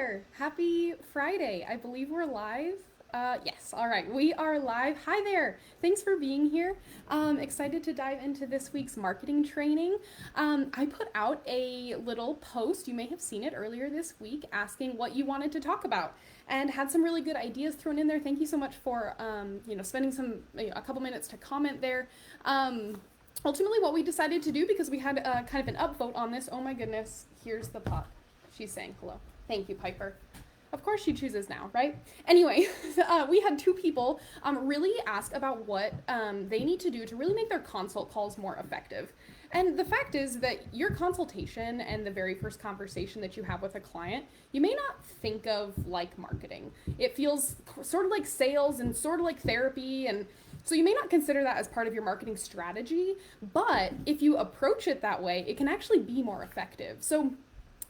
there. Happy Friday. I believe we're live. Yes, all right, we are live. Hi there. Thanks for being here. Excited to dive into this week's marketing training. I put out a little post, you may have seen it earlier this week, asking what you wanted to talk about and had some really good ideas thrown in there. Thank you so much for, spending a couple minutes to comment there. Ultimately, what we decided to do, because we had kind of an upvote on this, oh my goodness, here's the pup. She's saying hello. Thank you, Piper. Of course she chooses now, right? Anyway, we had two people really ask about what they need to do to really make their consult calls more effective. And the fact is that your consultation and the very first conversation that you have with a client, you may not think of like marketing. It feels sort of like sales and sort of like therapy, and so you may not consider that as part of your marketing strategy, but if you approach it that way, it can actually be more effective. So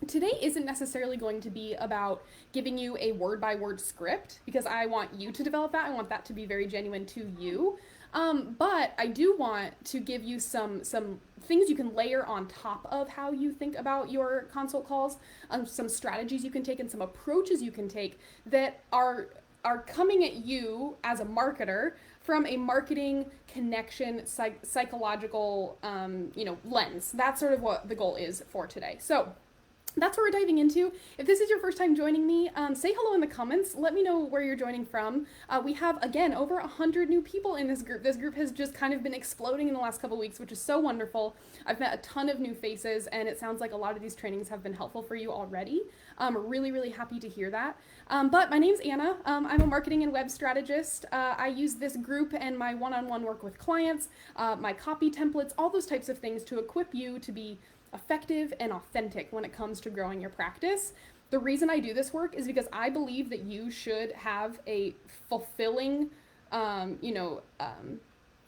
today isn't necessarily going to be about giving you a word by word script, because I want you to develop that. I want that to be very genuine to you. But I do want to give you some things you can layer on top of how you think about your consult calls, some strategies you can take and some approaches you can take that are coming at you as a marketer from a marketing connection psychological lens. That's sort of what the goal is for today. So that's what we're diving into. If this is your first time joining me, say hello in the comments. Let me know where you're joining from. We have, again, over 100 new people in this group. This group has just kind of been exploding in the last couple weeks, which is so wonderful. I've met a ton of new faces, and it sounds like a lot of these trainings have been helpful for you already. Really, really happy to hear that. But my name's Anna. I'm a marketing and web strategist. I use this group and my one-on-one work with clients, my copy templates, all those types of things to equip you to be effective and authentic when it comes to growing your practice. The reason I do this work is because I believe that you should have a fulfilling,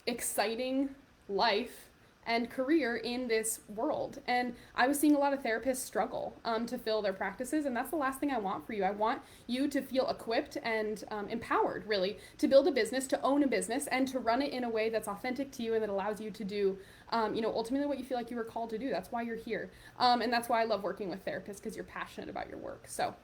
exciting life and career in this world. And I was seeing a lot of therapists struggle to fill their practices, and that's the last thing I want for you. I want you to feel equipped and empowered, really, to build a business, to own a business, and to run it in a way that's authentic to you and that allows you to do ultimately what you feel like you were called to do. That's why you're here. And that's why I love working with therapists, because you're passionate about your work. So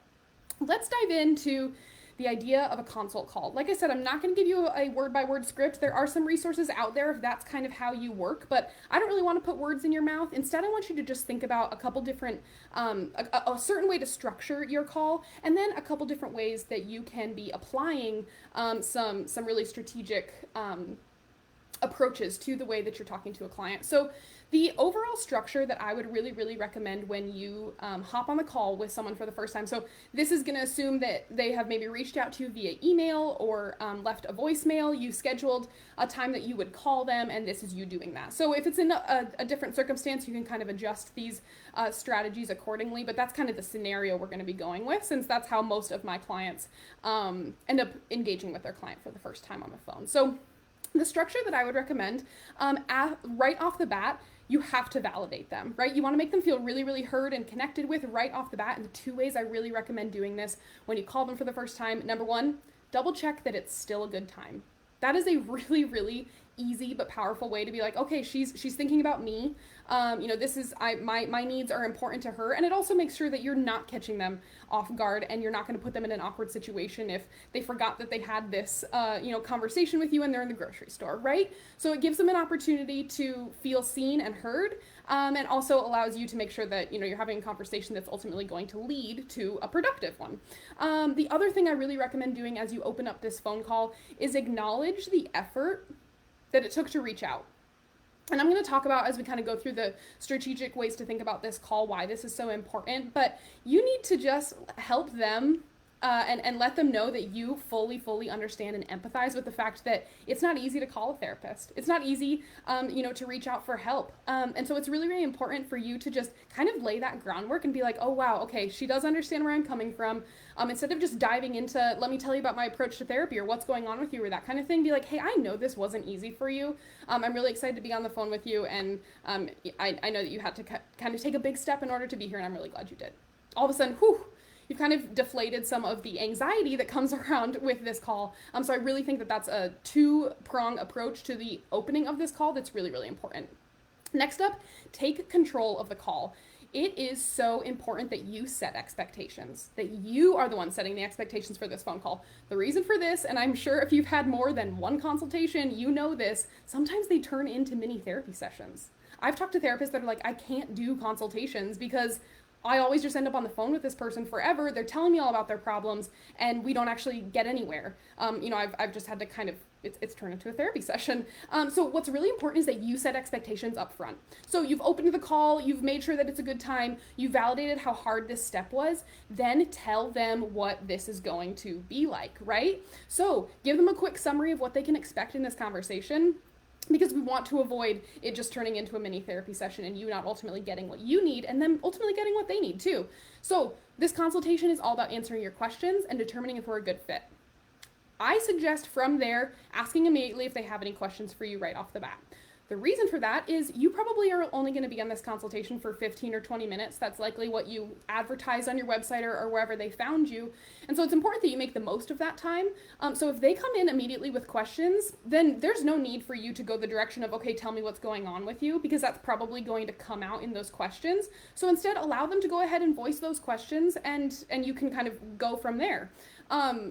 let's dive into the idea of a consult call. Like I said, I'm not going to give you a word-by-word script. There are some resources out there if that's kind of how you work, but I don't really want to put words in your mouth. Instead, I want you to just think about a couple different, a certain way to structure your call, and then a couple different ways that you can be applying some really strategic approaches to the way that you're talking to a client. So the overall structure that I would really, really recommend when you hop on the call with someone for the first time. So this is going to assume that they have maybe reached out to you via email or left a voicemail. You scheduled a time that you would call them, and this is you doing that. So if it's in a different circumstance, you can kind of adjust these strategies accordingly, but that's kind of the scenario we're going to be going with, since that's how most of my clients end up engaging with their client for the first time on the phone. So the structure that I would recommend, right off the bat, you have to validate them, right? You want to make them feel really, really heard and connected with right off the bat. And the two ways I really recommend doing this when you call them for the first time: number one, double check that it's still a good time. That is a really, really easy but powerful way to be like, okay, she's thinking about me. This is my needs are important to her, and it also makes sure that you're not catching them off guard, and you're not going to put them in an awkward situation if they forgot that they had this conversation with you and they're in the grocery store, right? So it gives them an opportunity to feel seen and heard, and also allows you to make sure that you're having a conversation that's ultimately going to lead to a productive one. The other thing I really recommend doing as you open up this phone call is acknowledge the effort that it took to reach out. And I'm going to talk about, as we kind of go through the strategic ways to think about this call, why this is so important, but you need to just help them and let them know that you fully understand and empathize with the fact that it's not easy to call a therapist. It's not easy, to reach out for help. And so it's really, really important for you to just kind of lay that groundwork and be like, oh, wow, okay, she does understand where I'm coming from. Instead of just diving into, let me tell you about my approach to therapy or what's going on with you or that kind of thing, be like, hey, I know this wasn't easy for you. I'm really excited to be on the phone with you. And I know that you had to kind of take a big step in order to be here, and I'm really glad you did. All of a sudden, you've kind of deflated some of the anxiety that comes around with this call. So I really think that that's a two-prong approach to the opening of this call that's really, really important. Next up, take control of the call. it is so important that you set expectations, that you are the one setting the expectations for this phone call. The reason for this, and I'm sure if you've had more than one consultation, you know this, sometimes they turn into mini therapy sessions. I've talked to therapists that are like, I can't do consultations because I always just end up on the phone with this person forever. They're telling me all about their problems, and we don't actually get anywhere. I've just had to kind of, it's turned into a therapy session. So what's really important is that you set expectations up front. So you've opened the call, you've made sure that it's a good time, you validated how hard this step was, then tell them what this is going to be like, right? So give them a quick summary of what they can expect in this conversation, because we want to avoid it just turning into a mini therapy session and you not ultimately getting what you need and them ultimately getting what they need too. So this consultation is all about answering your questions and determining if we're a good fit. I suggest from there asking immediately if they have any questions for you right off the bat. The reason for that is you probably are only going to be on this consultation for 15 or 20 minutes. That's likely what you advertise on your website or wherever they found you. And so it's important that you make the most of that time. So if they come in immediately with questions, then there's no need for you to go the direction of, okay, tell me what's going on with you, because that's probably going to come out in those questions. So instead, allow them to go ahead and voice those questions, and you can kind of go from there.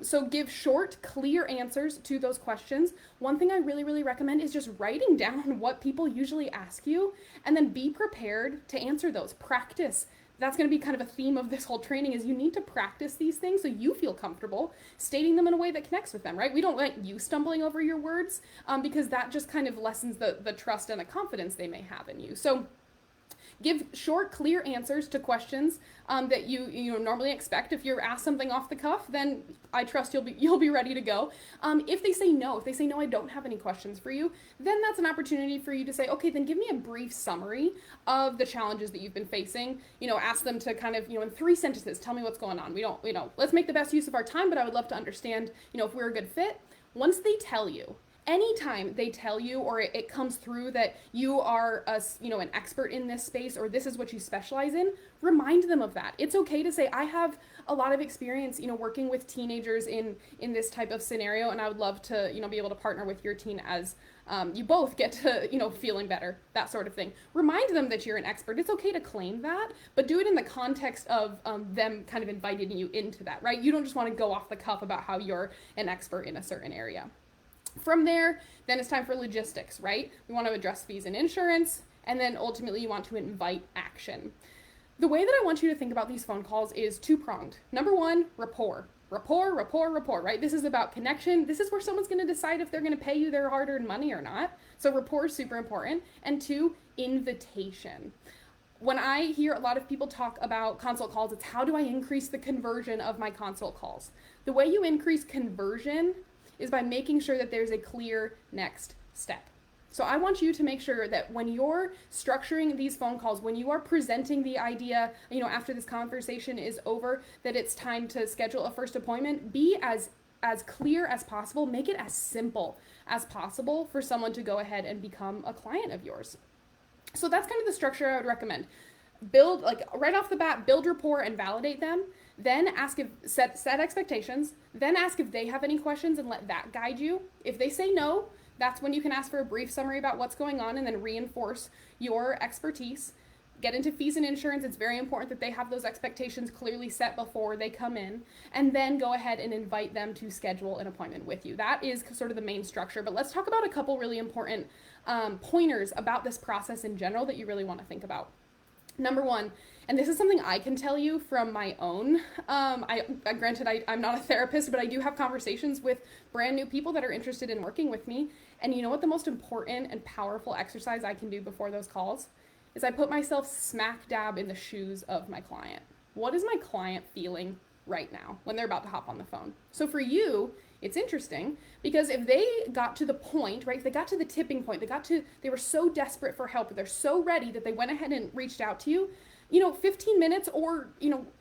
So give short, clear answers to those questions. One thing I really, really recommend is just writing down what people usually ask you, and then be prepared to answer those. Practice. That's going to be kind of a theme of this whole training, is you need to practice these things so you feel comfortable stating them in a way that connects with them, right? We don't want you stumbling over your words, because that just kind of lessens the trust and the confidence they may have in you. So give short, clear answers to questions that you normally expect. If you're asked something off the cuff, then I trust you'll be ready to go. If they say no, I don't have any questions for you, then that's an opportunity for you to say, okay, then give me a brief summary of the challenges that you've been facing. Ask them to kind of, in 3 sentences, tell me what's going on. Let's make the best use of our time, but I would love to understand, if we're a good fit. Once they tell you, anytime they tell you, or it comes through that you are an expert in this space, or this is what you specialize in, remind them of that. It's okay to say, I have a lot of experience, working with teenagers in this type of scenario, and I would love to, be able to partner with your teen as you both get to, feeling better, that sort of thing. Remind them that you're an expert. It's okay to claim that, but do it in the context of them kind of inviting you into that, right? You don't just want to go off the cuff about how you're an expert in a certain area. From there, then it's time for logistics, right? We want to address fees and insurance, and then ultimately you want to invite action. The way that I want you to think about these phone calls is two-pronged. Number one, rapport. Rapport, right? This is about connection. This is where someone's going to decide if they're going to pay you their hard-earned money or not. So rapport is super important. And 2, invitation. When I hear a lot of people talk about consult calls, it's how do I increase the conversion of my consult calls? The way you increase conversion is by making sure that there's a clear next step. So I want you to make sure that when you're structuring these phone calls, when you are presenting the idea, after this conversation is over, that it's time to schedule a first appointment, be as clear as possible. Make it as simple as possible for someone to go ahead and become a client of yours. So that's kind of the structure I would recommend. Build, right off the bat, build rapport and validate them. Then set expectations. Then ask if they have any questions and let that guide you. If they say no, that's when you can ask for a brief summary about what's going on and then reinforce your expertise. Get into fees and insurance. It's very important that they have those expectations clearly set before they come in. And then go ahead and invite them to schedule an appointment with you. That is sort of the main structure. But let's talk about a couple really important pointers about this process in general that you really want to think about. Number one, and this is something I can tell you from my own, granted I'm not a therapist, but I do have conversations with brand new people that are interested in working with me. And you know what the most important and powerful exercise I can do before those calls is I put myself smack dab in the shoes of my client. What is my client feeling right now when they're about to hop on the phone? So for you, it's interesting because if they got to the point, right, if they got to the tipping point, they were so desperate for help, they're so ready that they went ahead and reached out to you, 15 minutes or,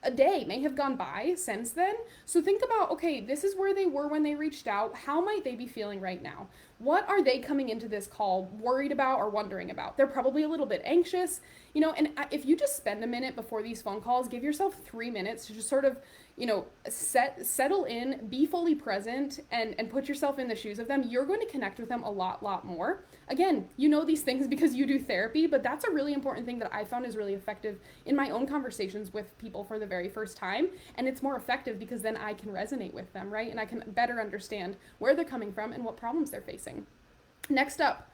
a day may have gone by since then. So think about, okay, this is where they were when they reached out. How might they be feeling right now? What are they coming into this call worried about or wondering about? They're probably a little bit anxious, and if you just spend a minute before these phone calls, give yourself 3 minutes to just sort of, settle in, be fully present, and put yourself in the shoes of them, you're going to connect with them a lot more. Again, you know these things because you do therapy, but that's a really important thing that I found is really effective in my own conversations with people for the very first time. And it's more effective because then I can resonate with them, right? And I can better understand where they're coming from and what problems they're facing. Next up,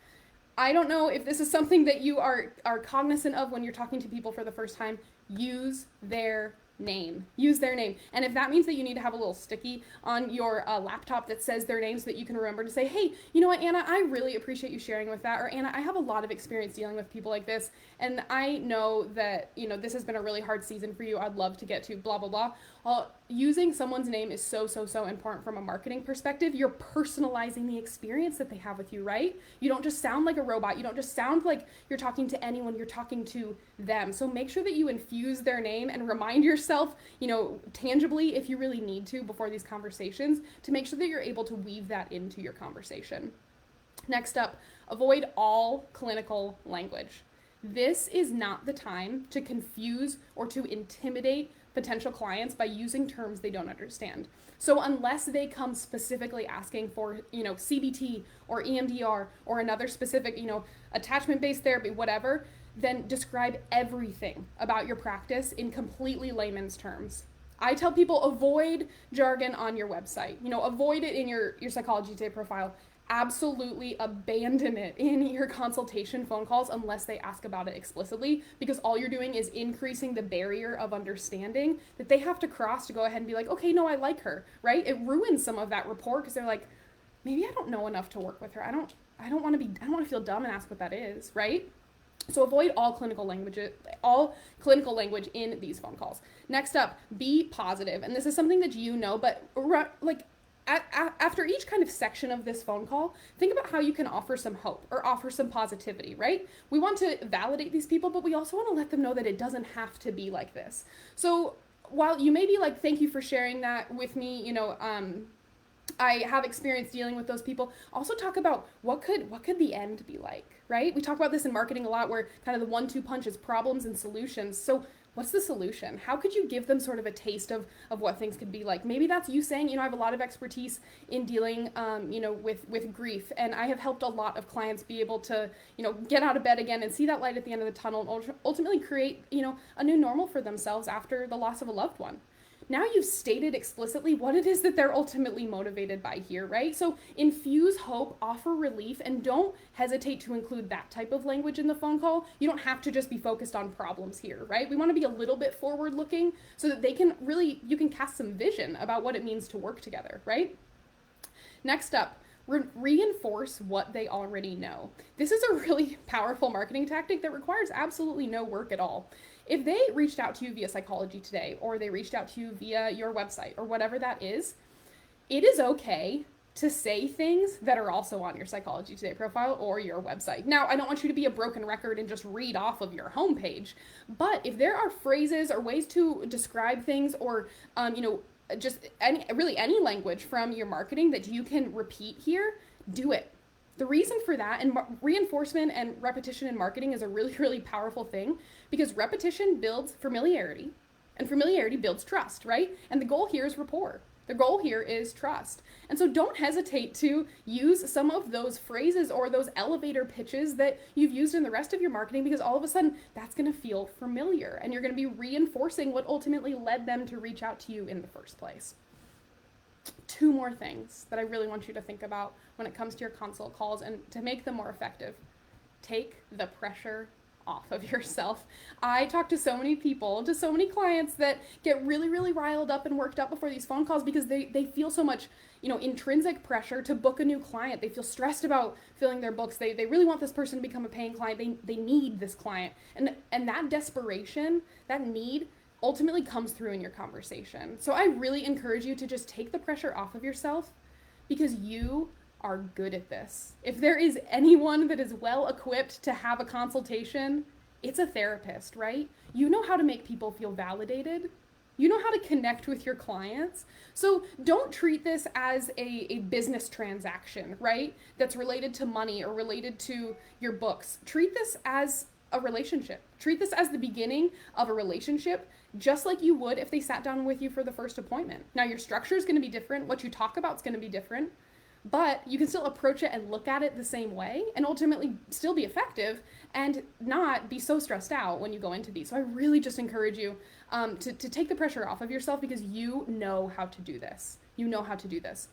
I don't know if this is something that you are cognizant of when you're talking to people for the first time. Use their name. Use their name. And if that means that you need to have a little sticky on your laptop that says their name so that you can remember to say, hey, you know what, Anna, I really appreciate you sharing with that. Or Anna, I have a lot of experience dealing with people like this. And I know that, this has been a really hard season for you. I'd love to get to blah, blah, blah. Using someone's name is so important from a marketing perspective. You're personalizing the experience that they have with you, right? You don't just sound like a robot. You don't just sound like you're talking to anyone. You're talking to them. So make sure that you infuse their name and remind yourself, tangibly, if you really need to before these conversations, to make sure that you're able to weave that into your conversation. Next up, avoid all clinical language. This is not the time to confuse or to intimidate potential clients by using terms they don't understand. So unless they come specifically asking for, CBT or EMDR or another specific, attachment-based therapy, whatever, then describe everything about your practice in completely layman's terms. I tell people avoid jargon on your website. Avoid it in your Psychology Today profile. Absolutely abandon it in your consultation phone calls unless they ask about it explicitly, because all you're doing is increasing the barrier of understanding that they have to cross to go ahead and be like, okay, no, I like her, right? It ruins some of that rapport because they're like, maybe I don't know enough to work with her. I don't want to feel dumb and ask what that is, right? So avoid all clinical language in these phone calls. Next up, be positive. And this is something that but after each kind of section of this phone call, think about how you can offer some hope or offer some positivity, right? We want to validate these people, but we also want to let them know that it doesn't have to be like this. So while you may be like, thank you for sharing that with me, I have experience dealing with those people. Also talk about what could the end be like, right? We talk about this in marketing a lot, where kind of the 1-2 punch is problems and solutions. So what's the solution? How could you give them sort of a taste of what things could be like? Maybe that's you saying, I have a lot of expertise in dealing, with grief. And I have helped a lot of clients be able to, get out of bed again and see that light at the end of the tunnel and ultimately create, a new normal for themselves after the loss of a loved one. Now you've stated explicitly what it is that they're ultimately motivated by here, right? So infuse hope, offer relief, and don't hesitate to include that type of language in the phone call. You don't have to just be focused on problems here, right? We want to be a little bit forward looking so that you can cast some vision about what it means to work together, right? Next up, reinforce what they already know. This is a really powerful marketing tactic that requires absolutely no work at all. If they reached out to you via Psychology Today, or they reached out to you via your website, or whatever that is, it is okay to say things that are also on your Psychology Today profile or your website. Now, I don't want you to be a broken record and just read off of your homepage, but if there are phrases or ways to describe things, or just any language from your marketing that you can repeat here, do it. The reason for that, and reinforcement and repetition in marketing is a really, really powerful thing, because repetition builds familiarity, and familiarity builds trust, right? And the goal here is rapport. The goal here is trust. And so don't hesitate to use some of those phrases or those elevator pitches that you've used in the rest of your marketing, because all of a sudden that's going to feel familiar, and you're going to be reinforcing what ultimately led them to reach out to you in the first place. 2 more things that I really want you to think about when it comes to your consult calls and to make them more effective. Take the pressure off of yourself. I talk to so many people, to so many clients that get really, really riled up and worked up before these phone calls because they feel so much, intrinsic pressure to book a new client. They feel stressed about filling their books. They really want this person to become a paying client. They need this client. And that desperation, that need, ultimately comes through in your conversation. So I really encourage you to just take the pressure off of yourself, because you are good at this. If there is anyone that is well equipped to have a consultation, it's a therapist, right? You know how to make people feel validated. You know how to connect with your clients. So don't treat this as a business transaction, right? That's related to money or related to your books. Treat this as a relationship. Treat this as the beginning of a relationship, just like you would if they sat down with you for the first appointment. Now, your structure is going to be different. What you talk about is going to be different, but you can still approach it and look at it the same way and ultimately still be effective and not be so stressed out when you go into these. So I really just encourage you to take the pressure off of yourself, because you know how to do this. You know how to do this.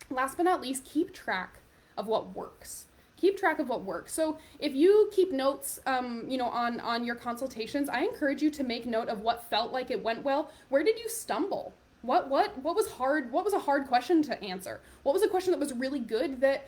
Last but not least, keep track of what works. Keep track of what works. So if you keep notes, on your consultations, I encourage you to make note of what felt like it went well. Where did you stumble? What was hard? What was a hard question to answer? What was a question that was really good that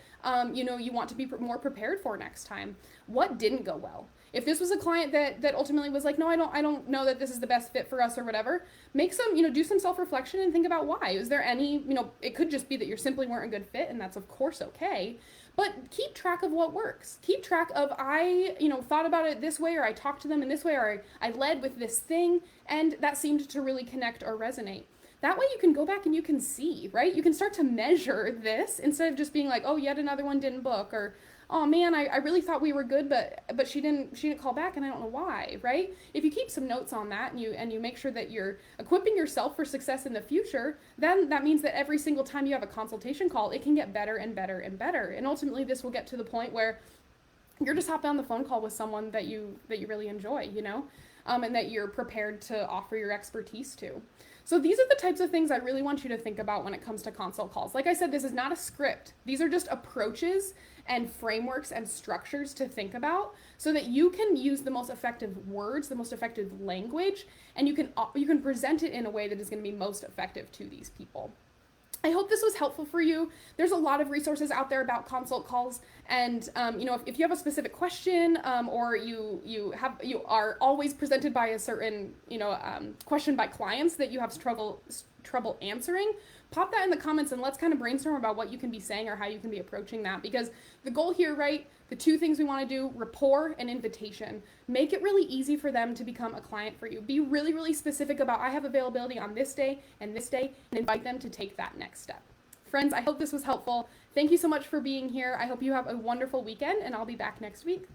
you want to be more prepared for next time? What didn't go well? If this was a client that ultimately was like, no, I don't know that this is the best fit for us or whatever, make some, do some self-reflection and think about why. Is there any, it could just be that you simply weren't a good fit, and that's of course okay. But keep track of what works. Keep track of, I thought about it this way, or I talked to them in this way, or I led with this thing, and that seemed to really connect or resonate. That way you can go back and you can see, right? You can start to measure this instead of just being like, oh, yet another one didn't book, or oh man, I really thought we were good, but she didn't call back and I don't know why, right? If you keep some notes on that and you make sure that you're equipping yourself for success in the future, then that means that every single time you have a consultation call, it can get better and better and better. And ultimately this will get to the point where you're just hopping on the phone call with someone that you really enjoy, and that you're prepared to offer your expertise to. So these are the types of things I really want you to think about when it comes to consult calls. Like I said, this is not a script. These are just approaches and frameworks and structures to think about so that you can use the most effective words, the most effective language, and you can present it in a way that is going to be most effective to these people. I hope this was helpful for you. There's a lot of resources out there about consult calls, and if you have a specific question, or you are always presented by a certain question by clients that you have trouble answering, pop that in the comments and let's kind of brainstorm about what you can be saying or how you can be approaching that. Because the goal here, right, the two things we want to do: rapport and invitation. Make it really easy for them to become a client for you. Be really, really specific about, I have availability on this day, and invite them to take that next step. Friends, I hope this was helpful. Thank you so much for being here. I hope you have a wonderful weekend, and I'll be back next week.